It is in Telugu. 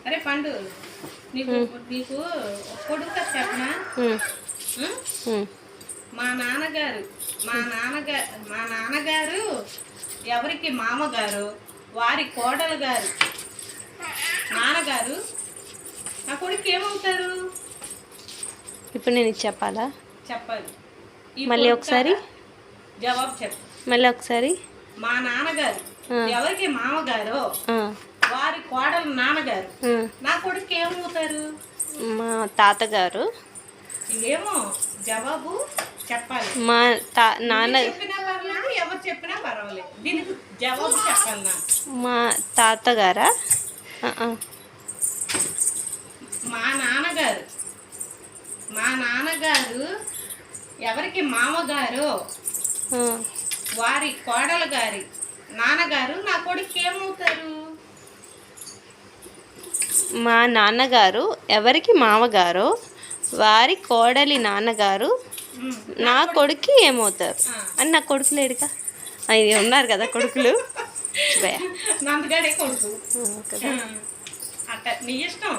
అరే పండు, నీకు నీకు కొడుకు కథ చెప్పనా? మా నాన్నగారు ఎవరికి మామగారు, వారి కోడలు గారు నాన్నగారు నా కొడుకు ఏమవుతారు? ఇప్పుడు నేను ఇది చెప్పాలా? చెప్పాలి. మళ్ళీ ఒకసారి జవాబు చెప్పు. మళ్ళీ ఒకసారి. మా నాన్నగారు ఎవరికి మామగారు, వారి కోడలు నాన్నగారు నా కొడుకు ఏమవుతారు? మా తాతగారు. ఇవేమో జవాబు చెప్పాలి. మా నాన్న చెప్పినా పర్లేదు, ఎవరు చెప్పినా పర్వాలేదు, దీనికి జవాబు చెప్పాలి. నా మా తాతగారా? మా నాన్నగారు ఎవరికి మామగారు, వారి కోడలు గారి నాన్నగారు నా కొడుకు ఏమవుతారు? మా నాన్నగారు ఎవరికి మామగారు, వారి కోడలి నాన్నగారు నా కొడుకు ఏమవుతారు అని. నా కొడుకు లేడుగా, ఇది ఉన్నారు కదా కొడుకులు. నందగాడే కొడుకు. అట్ట నీ ఇష్టం.